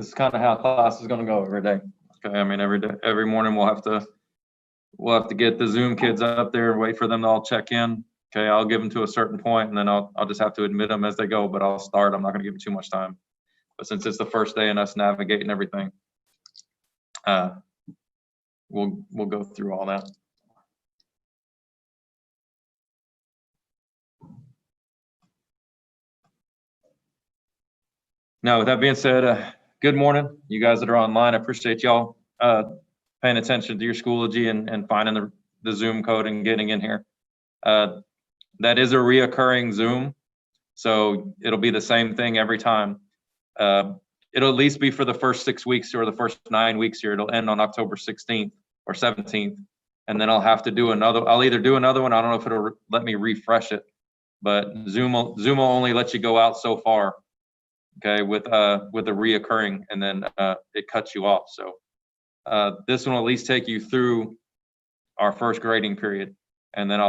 This is kind of how class is going to go every day. Okay, I mean, every day, every morning we'll have to get the Zoom kids up there and wait for them to all check in. Okay, I'll give them to a certain point, and then I'll just have to admit them as they go. But I'll start. I'm not going to give them too much time. But since it's the first day and us navigating everything, we'll go through all that. Now, with that being said, good morning, you guys that are online. I appreciate y'all paying attention to your Schoology and finding the Zoom code and getting in here. That is a reoccurring Zoom, so it'll be the same thing every time. It'll at least be for the first 6 weeks or the first 9 weeks here. It'll end on October 16th or 17th, and then I'll have to do another. I'll either do another one. I don't know if it'll let me refresh it, but Zoom will only let you go out so far. Okay, with a reoccurring, and then it cuts you off. So this one will at least take you through our first grading period, and then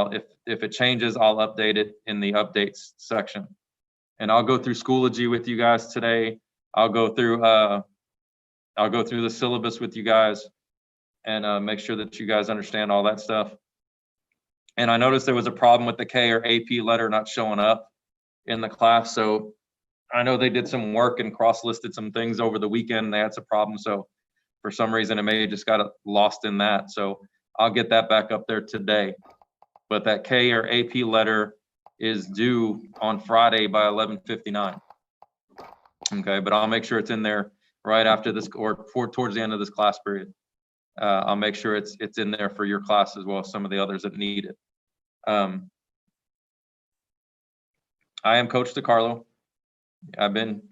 if it changes, I'll update it in the updates section. And I'll go through Schoology with you guys today. I'll go through the syllabus with you guys, and make sure that you guys understand all that stuff. And I noticed there was a problem with the K or AP letter not showing up in the class, so I know they did some work and cross-listed some things over the weekend, and they had some problems. So for some reason, it may have just got lost in that. So I'll get that back up there today. But that K or AP letter is due on Friday by 11:59. Okay, but I'll make sure it's in there right after this or towards the end of this class period. I'll make sure it's in there for your class as well as some of the others that need it. I am Coach DeCarlo. I've been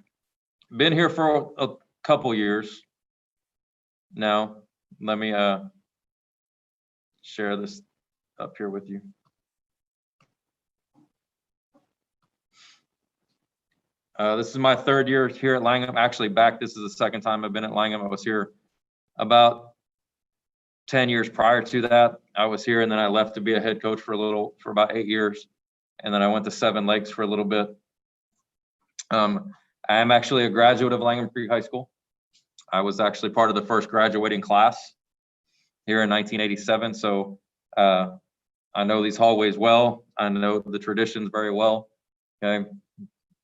here for a couple years now. Let me share this up here with you. This is my third year here at Langham. Actually, this is the second time I've been at Langham. I was here about 10 years prior to that. I was here, and then I left to be a head coach for about 8 years, and then I went to Seven Lakes for a little bit. I am actually a graduate of Langham Creek High School. I was actually part of the first graduating class here in 1987. So I know these hallways well. I know the traditions very well. Okay,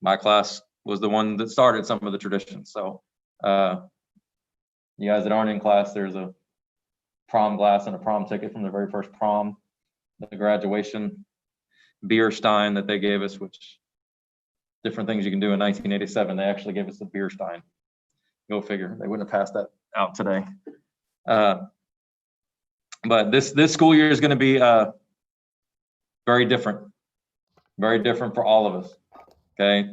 my class was the one that started some of the traditions. So you guys that aren't in class, there's a prom glass and a prom ticket from the very first prom, the graduation beer stein that they gave us, which different things you can do in 1987. They actually gave us the beer stein. Go figure. They wouldn't have passed that out today. But this school year is going to be very different for all of us. Okay,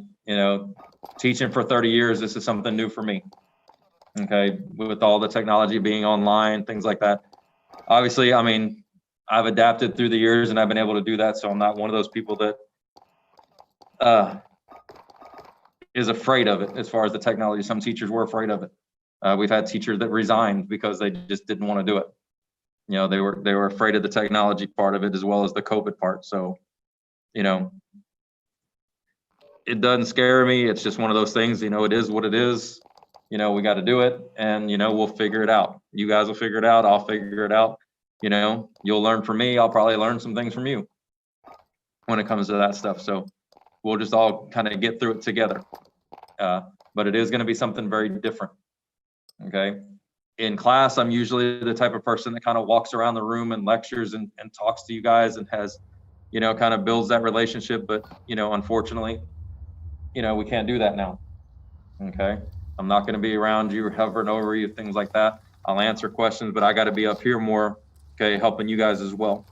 teaching for 30 years, this is something new for me. Okay, with all the technology being online, things like that. Obviously, I mean, I've adapted through the years and I've been able to do that. So I'm not one of those people that is afraid of it as far as the technology. Some teachers were afraid of it. We've had teachers that resigned because they just didn't want to do it. They were afraid of the technology part of it as well as the COVID part. So, it doesn't scare me. It's just one of those things, it is what it is. We got to do it, and, we'll figure it out. You guys will figure it out. I'll figure it out. You'll learn from me. I'll probably learn some things from you when it comes to that stuff. So we'll just all kind of get through it together. But it is going to be something very different. Okay. In class, I'm usually the type of person that kind of walks around the room and lectures and talks to you guys and has, kind of builds that relationship. But, unfortunately, we can't do that now. Okay. I'm not going to be around you or hovering over you, things like that. I'll answer questions, but I got to be up here more, okay, helping you guys as well.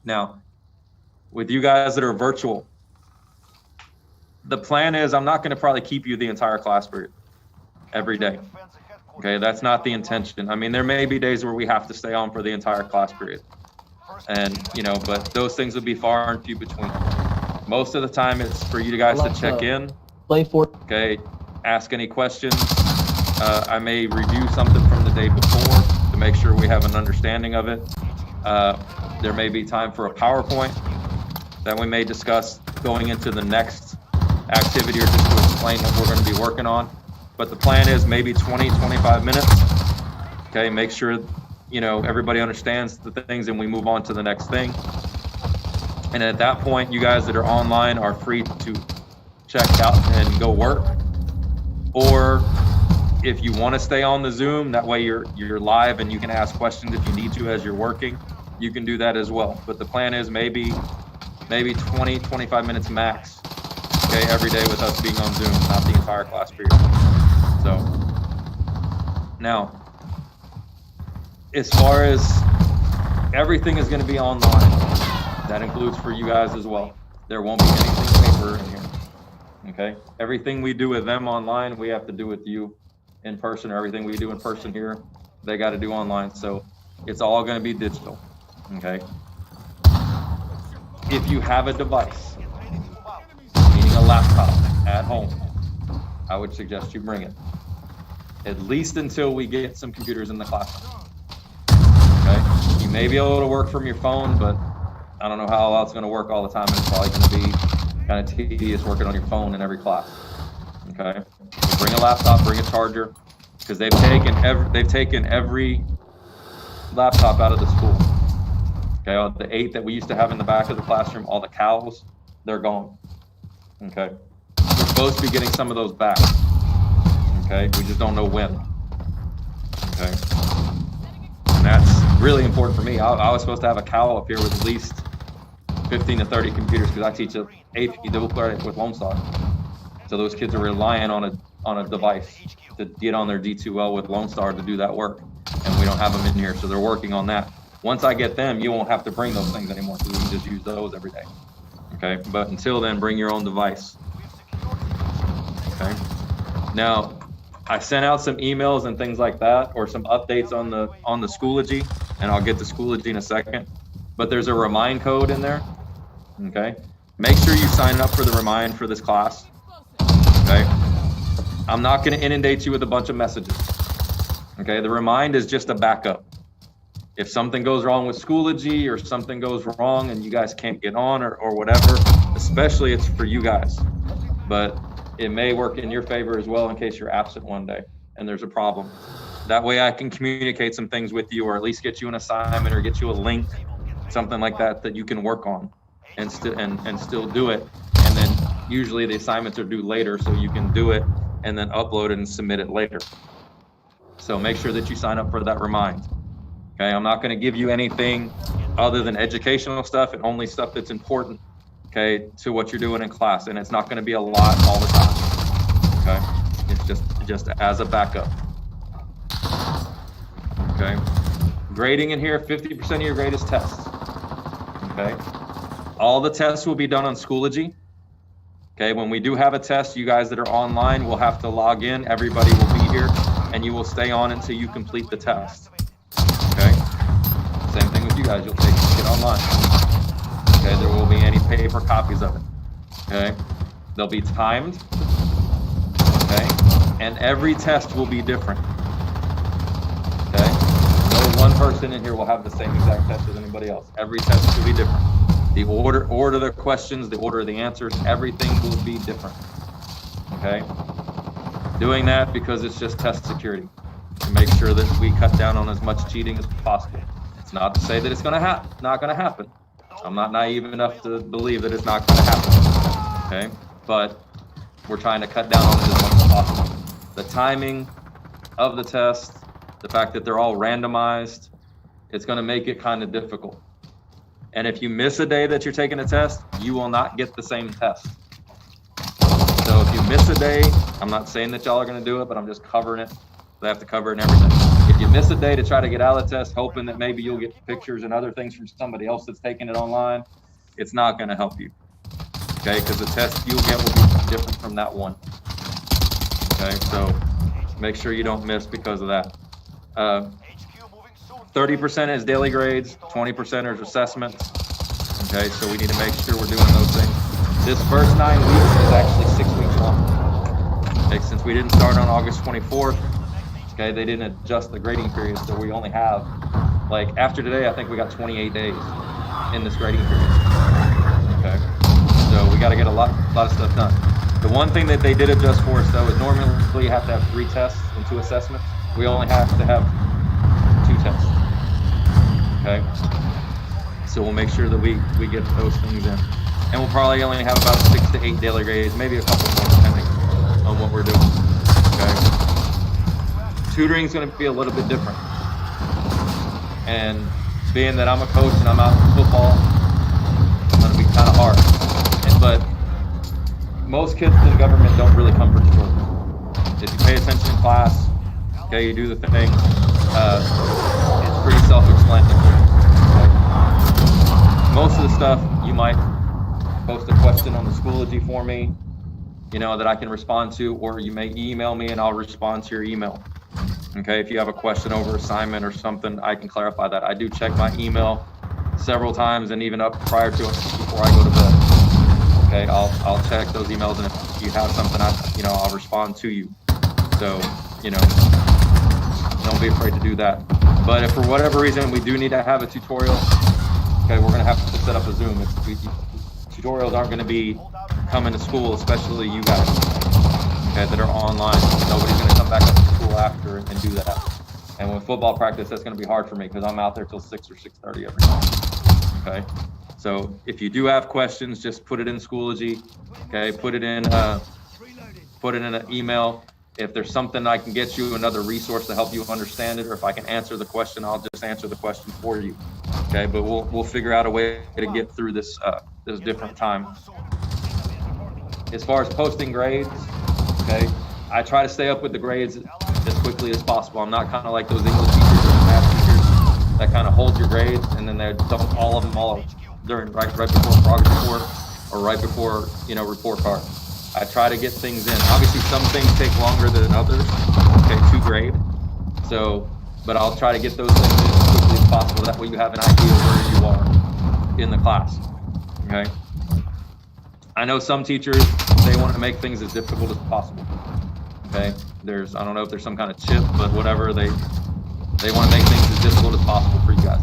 Now, with you guys that are virtual, the plan is I'm not going to probably keep you the entire class period every day. Okay, that's not the intention. I mean, there may be days where we have to stay on for the entire class period. And, but those things will be far and few between. Most of the time it's for you guys to check in. Okay, ask any questions. I may review something from the day before to make sure we have an understanding of it. There may be time for a PowerPoint that we may discuss going into the next activity or just to explain what we're going to be working on. but the plan is maybe 20, 25 minutes. Okay, make sure, you know, everybody understands the things and we move on to the next thing. And at that point, you guys that are online are free to check out and go work. Or if you want to stay on the Zoom, that way you're live and you can ask questions if you need to as you're working, you can do that as well. But the plan is maybe 20, 25 minutes max, okay, every day with us being on Zoom, not the entire class period. So now, as far as everything is going to be online, that includes for you guys as well. There won't be anything paper in here, okay? Everything we do with them online, we have to do with you in person, or everything we do in person here, they got to do online. So it's all going to be digital, okay? If you have a device, meaning a laptop at home, I would suggest you bring it, at least until we get some computers in the classroom. Okay, you may be able to work from your phone, but I don't know how that's going to work all the time, and it's probably going to be kind of tedious working on your phone in every class. Okay, so bring a laptop, bring a charger, because they've taken every laptop out of the school. Okay, all the 8 that we used to have in the back of the classroom, all the cows, they're gone. Okay, we're supposed to be getting some of those back. Okay, we just don't know when. Okay, and that's really important for me. I was supposed to have a cow up here with at least 15 to 30 computers, because I teach an AP double credit with Lone Star. So those kids are relying on a device to get on their D2L with Lone Star to do that work, and we don't have them in here, so they're working on that. Once I get them, you won't have to bring those things anymore, so we can just use those every day. Okay, but until then, bring your own device. Okay. Now, I sent out some emails and things like that, or some updates on the Schoology, and I'll get to Schoology in a second. But there's a remind code in there. Okay. Make sure you sign up for the remind for this class. Okay. I'm not going to inundate you with a bunch of messages. Okay. The remind is just a backup. If something goes wrong with Schoology, or something goes wrong and you guys can't get on, or whatever, especially it's for you guys, but it may work in your favor as well in case you're absent one day and there's a problem. That way I can communicate some things with you, or at least get you an assignment, or get you a link, something like that that you can work on and still do it. And then usually the assignments are due later, so you can do it and then upload it and submit it later. So make sure that you sign up for that remind. Okay, I'm not going to give you anything other than educational stuff, and only stuff that's important, okay, to what you're doing in class. And it's not going to be a lot all the time. Okay, it's just as a backup. Okay, grading in here, 50% of your grade is tests. Okay, all the tests will be done on Schoology. Okay, when we do have a test, you guys that are online will have to log in. Everybody will be here, and you will stay on until you complete the test. Okay, same thing with you guys. You'll take it online. Okay, there will be any paper copies of it. Okay, they'll be timed. Okay, and every test will be different. Okay, no one person in here will have the same exact test as anybody else. Every test will be different. The order of the questions, the order of the answers, everything will be different. Okay, doing that because it's just test security, to make sure that we cut down on as much cheating as possible. It's not to say that it's not going to happen. I'm not naive enough to believe that it's not going to happen. Okay, but we're trying to cut down on it as much as possible. The timing of the test, the fact that they're all randomized, it's going to make it kind of difficult. And if you miss a day that you're taking a test, you will not get the same test. So if you miss a day, I'm not saying that y'all are going to do it, but I'm just covering it. They have to cover it and everything. If you miss a day to try to get out of the test, hoping that maybe you'll get pictures and other things from somebody else that's taking it online, it's not going to help you. Okay, because the test you'll get will be different from that one. Okay, so make sure you don't miss because of that. 30% is daily grades, 20% is assessments. Okay, so we need to make sure we're doing those things. This first 9 weeks is actually 6 weeks long. Okay, since we didn't start on August 24th, okay, they didn't adjust the grading period, so we only have, like, after today, I think we got 28 days in this grading period. Okay, so we got to get a lot of stuff done. The one thing that they did adjust for us though is normally you have to have 3 tests and 2 assessments. We only have to have 2 tests. Okay. So we'll make sure that we get those things in. And we'll probably only have about 6 to 8 daily grades, maybe a couple more depending on what we're doing. Okay. Tutoring is going to be a little bit different. And being that I'm a coach and I'm out in football, it's going to be kind of hard. But most kids in government don't really come for tutorials. If you pay attention in class, okay, you do the thing, it's pretty self-explanatory. Okay? Most of the stuff you might post a question on the Schoology for me, you know, that I can respond to, or you may email me and I'll respond to your email. Okay, if you have a question over assignment or something, I can clarify that. I do check my email several times and even up prior to it before I go to bed. Okay, I'll check those emails, and if you have something, I'll respond to you. So, don't be afraid to do that. But if for whatever reason we do need to have a tutorial, okay, we're gonna have to set up a Zoom. Tutorials aren't gonna be coming to school, especially you guys, okay, that are online. Nobody's gonna come back up to school after and do that. And with football practice, that's gonna be hard for me because I'm out there till 6 or 6:30 every night, okay? So if you do have questions, just put it in Schoology, okay? Put it in an email. If there's something I can get you, another resource to help you understand it, or if I can answer the question, I'll just answer the question for you, okay? But we'll figure out a way to get through this different time. As far as posting grades, okay, I try to stay up with the grades as quickly as possible. I'm not kind of like those English teachers or math teachers that kind of hold your grades and then they dump all of them all during right before progress report or right before report card. I try to get things in. Obviously, some things take longer than others, okay, to grade. So, but I'll try to get those things in as quickly as possible. That way you have an idea of where you are in the class, okay? I know some teachers, they want to make things as difficult as possible, okay? I don't know if there's some kind of chip, but whatever, they want to make things as difficult as possible for you guys.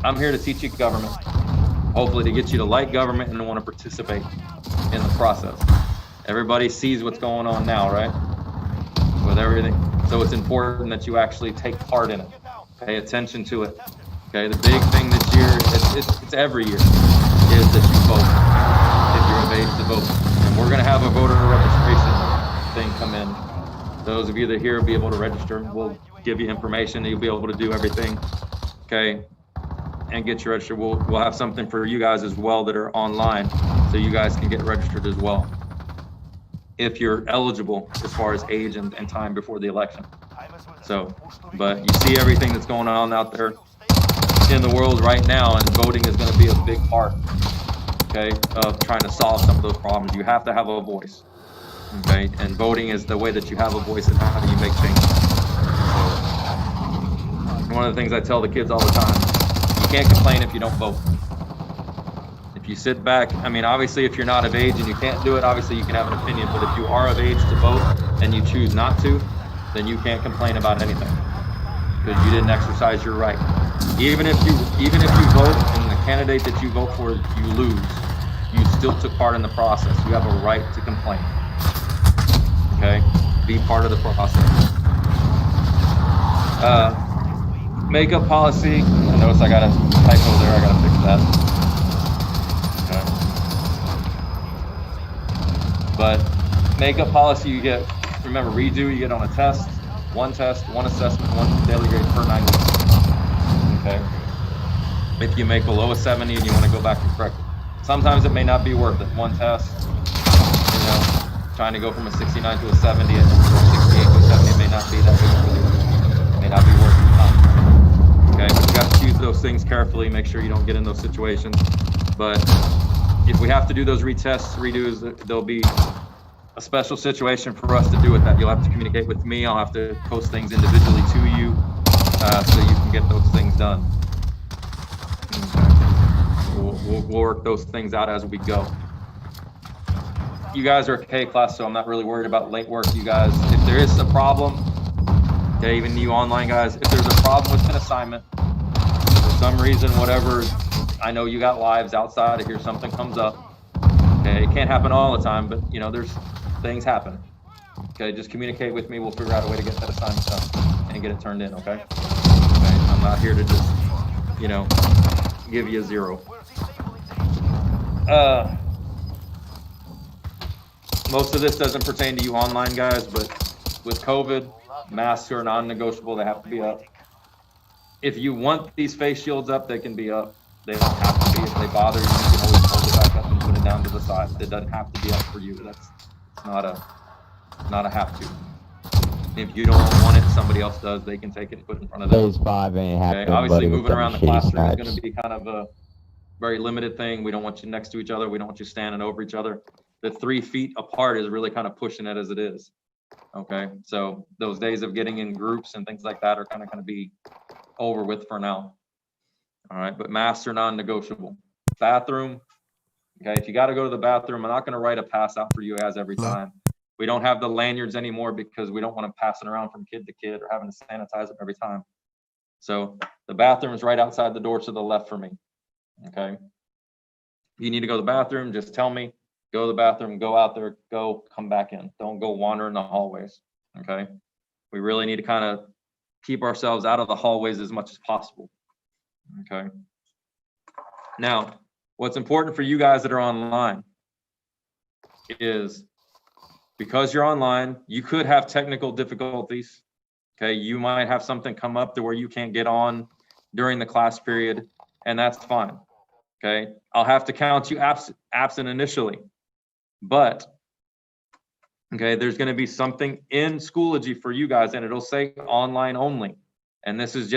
I'm here to teach you government, hopefully to get you to like government and to want to participate in the process. Everybody sees what's going on now, right? With everything. So it's important that you actually take part in it. Pay attention to it. Okay, the big thing this year, it's every year, is that you vote if you're of age to vote. And we're gonna have a voter registration thing come in. Those of you that are here will be able to register. We'll give you information. You'll be able to do everything, okay, and get you registered. We'll have something for you guys as well that are online, so you guys can get registered as well, if you're eligible as far as age and time before the election. So, but you see everything that's going on out there in the world right now, and voting is going to be a big part, okay, of trying to solve some of those problems. You have to have a voice, okay, and voting is the way that you have a voice and how you make change. So, one of the things I tell the kids all the time, you can't complain if you don't vote. If you sit back, I mean, obviously if you're not of age and you can't do it, obviously you can have an opinion, but if you are of age to vote and you choose not to, then you can't complain about anything because you didn't exercise your right. Even if you vote and the candidate that you vote for, you lose, you still took part in the process. You have a right to complain, okay? Be part of the process. Makeup policy, I notice I got a typo there, I gotta fix that. But makeup policy, you get, remember, redo, you get on a test, one assessment, one daily grade per 9 weeks. Okay. If you make below a 70 and you want to go back and correct it. Sometimes it may not be worth it. One test, trying to go from a 69 to a 70 and 68 to a 70, it may not be that big of a deal. It may not be worth the time. Okay, but you got to choose those things carefully, make sure you don't get in those situations. But if we have to do those retests, redos, there'll be a special situation for us to do with that. You'll have to communicate with me. I'll have to post things individually to you so you can get those things done. Okay. We'll work those things out as we go. You guys are a K class, so I'm not really worried about late work. You guys, if there is a problem, okay, even you online guys, if there's a problem with an assignment, for some reason, whatever, I know you got lives outside of here, something comes up, Okay, it can't happen all the time, but you know, there's things happen. Okay, just communicate with me. We'll figure out a way to get that assignment done and get it turned in. Okay. Okay. I'm not here to just, you know, give you a 0. Most of this doesn't pertain to you online guys, but with COVID, masks are non-negotiable. They have to be up. If you want these face shields up, they can be up. They don't have to be. If they bother you, you can always hold it back up and put it down to the side. It doesn't have to be up for you. That's not a have to. If you don't want it, somebody else does. They can take it and put it in front of them. Phase 5 ain't Okay. happening. Obviously, buddy, moving around the classroom is going snipes. to be kind of a very limited thing. We don't want you next to each other. We don't want you standing over each other. The 3 feet apart is really kind of pushing it as it is. Okay, so those days of getting in groups and things like that are kind of going to be over with for now. All right, but masks are non-negotiable. Bathroom. Okay, if you got to go to the bathroom, I'm not going to write a pass out for you guys every time. We don't have the lanyards anymore because we don't want to pass it around from kid to kid or having to sanitize them every time. So the bathroom is right outside the door to the left for me. Okay. If you need to go to the bathroom, just tell me. Go to the bathroom, go out there, go, come back in. Don't go wandering the hallways. Okay. We really need to kind of keep ourselves out of the hallways as much as possible. Okay. Now, what's important for you guys that are online is because you're online, you could have technical difficulties. Okay. You might have something come up to where you can't get on during the class period, and that's fine. Okay. I'll have to count you absent initially, but okay, there's going to be something in Schoology for you guys, and it'll say online only. And this is just